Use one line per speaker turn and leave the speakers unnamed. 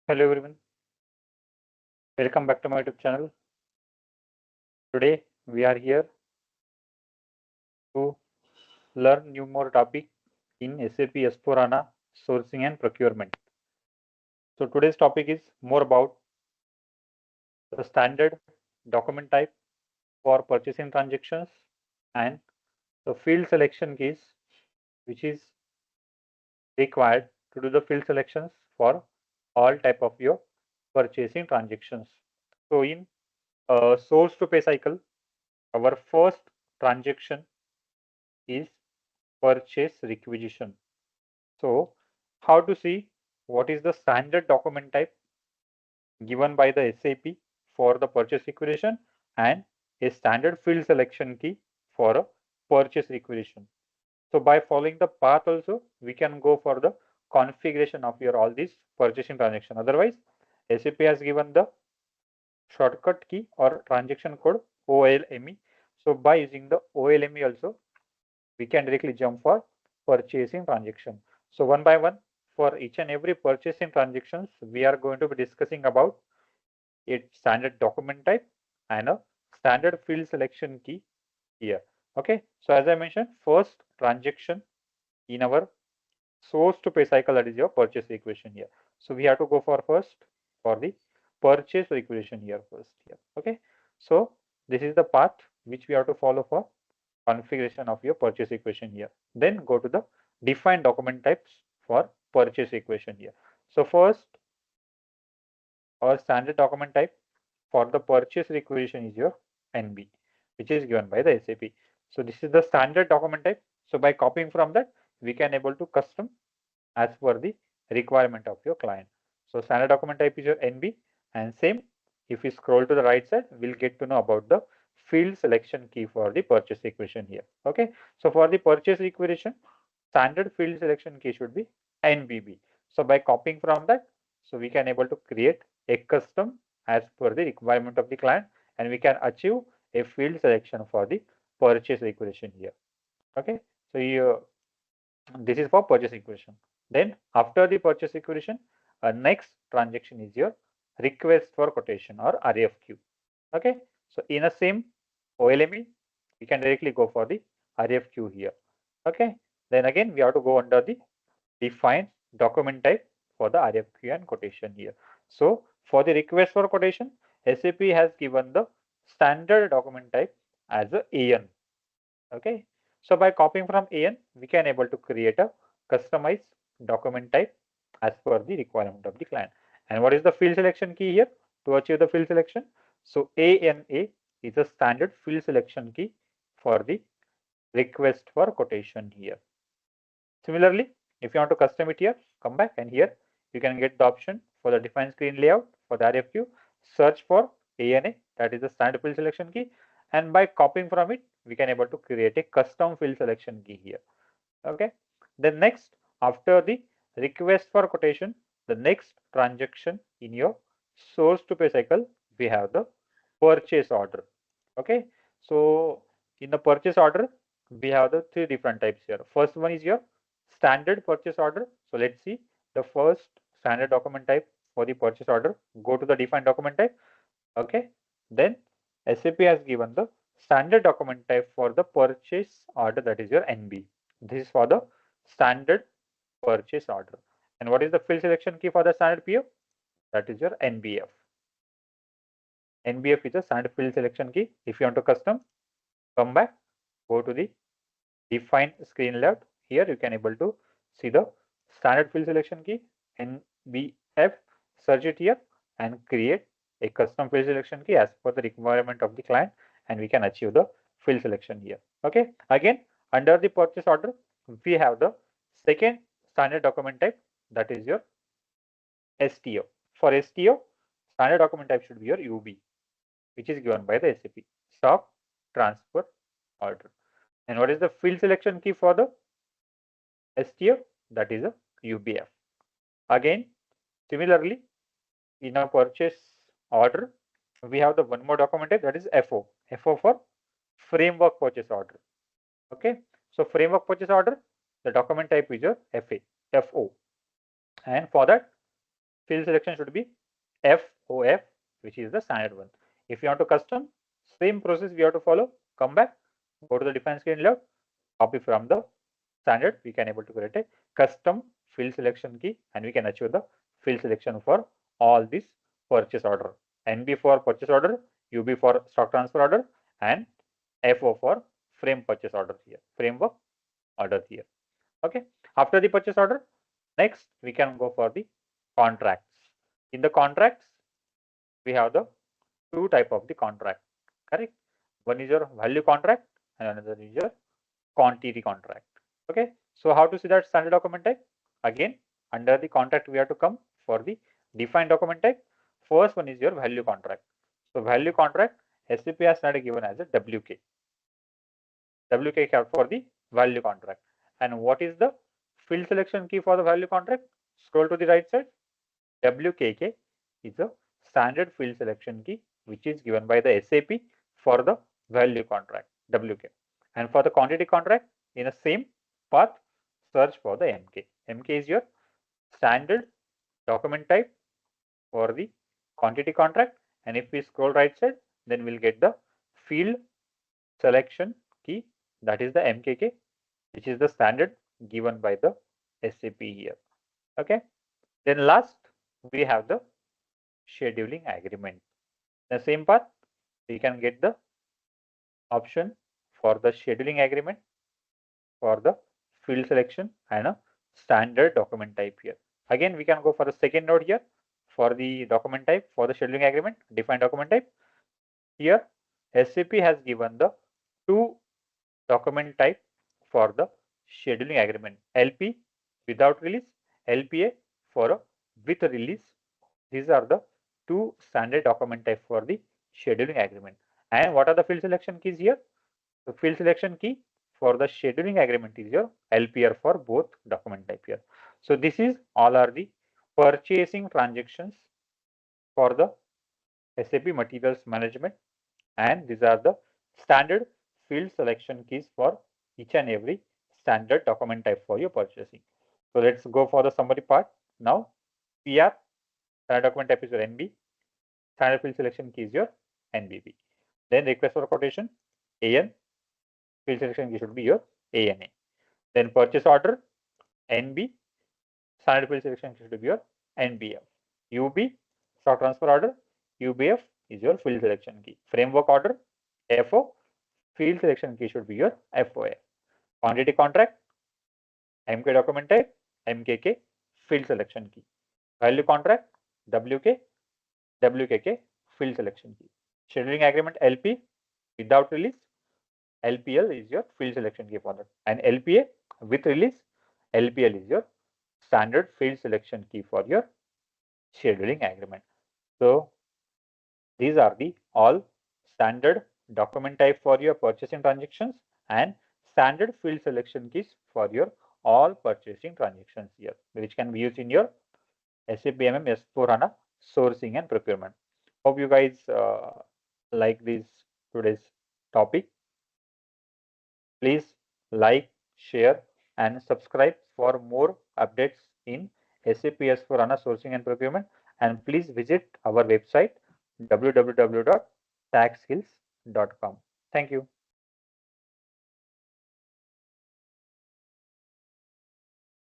Hello everyone, welcome back to my YouTube channel. Today we are here to learn new more topic in SAP S/4HANA sourcing and procurement. So today's topic is more about the standard document type for purchasing transactions and the field selection keys which is required to do the field selections for all type of your purchasing transactions. So in source to pay cycle, our first transaction is purchase requisition. So how to see what is the standard document type given by the SAP for the purchase requisition and a standard field selection key for a purchase requisition. So by following the path also, we can go for the configuration of your all these purchasing transaction. Otherwise, SAP has given the shortcut key or transaction code OLME. So by using the OLME also, we can directly jump for purchasing transaction. So one by one, for each and every purchasing transactions, we are going to be discussing about its standard document type and a standard field selection key here. Okay, so as I mentioned, first transaction in our source to pay cycle, that is your purchase requisition here. So we have to go for first for the purchase requisition here first here. Okay, so this is the path which we have to follow for configuration of your purchase equation here. Then go to the define document types for purchase equation here. So first, our standard document type for the purchase requisition is your NB, which is given by the SAP. So this is the standard document type. So by copying from that, we can able to custom as per the requirement of your client. So standard document type is your NB, and same if we scroll to the right side, we'll get to know about the field selection key for the purchase requisition here. Okay, so for the purchase requisition, standard field selection key should be NBB. So by copying from that, so we can able to create a custom as per the requirement of the client, and we can achieve a field selection for the purchase requisition here. Okay, so this is for purchase requisition. Then after the purchase requisition, next transaction is your request for quotation or RFQ. Okay, so in a same OLME, we can directly go for the RFQ here. Okay, then again we have to go under the define document type for the RFQ and quotation here. So for the request for quotation, SAP has given the standard document type as a AN. Okay, so by copying from AN, we can able to create a customized document type as per the requirement of the client. And what is the field selection key here to achieve the field selection? So ANA is a standard field selection key for the request for quotation here. Similarly, if you want to custom it here, come back and here you can get the option for the define screen layout for the RFQ, search for ANA, that is the standard field selection key, and by copying from it, we can able to create a custom field selection key here. Okay. Then next, after the request for quotation, the next transaction in your source to pay cycle, we have the purchase order. Okay. So in the purchase order, we have the three different types here. First one is your standard purchase order. So let's see the first standard document type for the purchase order. Go to the defined document type. Okay. Then SAP has given the standard document type for the purchase order, that is your NB. This is for the standard purchase order. And what is the field selection key for the standard PO? That is your NBF. NBF is a standard field selection key. If you want to custom, come back, go to the define screen layout. Here you can able to see the standard field selection key NBF, search it here and create a custom field selection key as per the requirement of the client, and we can achieve the field selection here. Okay, again under the purchase order, we have the second standard document type, that is your STO. For STO, standard document type should be your UB, which is given by the SAP, stock transfer order. And what is the field selection key for the STO? That is a UBF. Again, similarly, in a purchase order, we have the one more document type, that is FO. FO for framework purchase order. Okay, so framework purchase order, the document type is your FO. And for that, field selection should be FOF, which is the standard one. If you want to custom, same process we have to follow. Come back, go to the define screen layout, copy from the standard. We can able to create a custom field selection key, and we can achieve the field selection for all these purchase order. NB for purchase order, UB for stock transfer order, and FO for frame purchase order here, framework order here. Okay. After the purchase order, next we can go for the contracts. In the contracts, we have the two type of the contract. Correct. One is your value contract and another is your quantity contract. Okay. So how to see that standard document type? Again, under the contract we have to come for the defined document type. First one is your value contract. So value contract, SAP has not given as a WK. WK for the value contract. And what is the field selection key for the value contract? Scroll to the right side. WKK is a standard field selection key which is given by the SAP for the value contract, WK. And for the quantity contract, in the same path, search for the MK. MK is your standard document type for the quantity contract. And if we scroll right side, then we'll get the field selection key, that is the MKK, which is the standard given by the SAP here. Okay. Then last, we have the scheduling agreement. The same path, we can get the option for the scheduling agreement for the field selection and a standard document type here. Again, we can go for the second node here for the document type for the scheduling agreement, defined document type. Here, SAP has given the two document type for the scheduling agreement, LP without release, LPA for a with release. These are the two standard document type for the scheduling agreement. And what are the field selection keys here? The field selection key for the scheduling agreement is your LPR for both document type here. So this is all are the purchasing transactions for the SAP materials management, and these are the standard field selection keys for each and every standard document type for your purchasing. So let's go for the summary part now. PR, standard document type is your NB, standard field selection key is your NBB. Then request for quotation, AN, field selection key should be your ANA. Then purchase order, NB, standard field selection key should be your NBF. UB, stock transfer order, UBF is your field selection key. Framework order, FO, field selection key should be your FOA. Quantity contract, MK document type, MKK, field selection key. Value contract, WK, WKK, field selection key. Scheduling agreement, LP, without release, LPL is your field selection key for that. And LPA with release, LPL is your standard field selection key for your scheduling agreement. So these are the all standard document type for your purchasing transactions and standard field selection keys for your all purchasing transactions here, which can be used in your SAP MM S/4HANA sourcing and procurement. Hope you guys like this today's topic. Please like, share, and subscribe for more updates in SAP S/4HANA sourcing and procurement. And please visit our website www.taxskills.com. Thank you.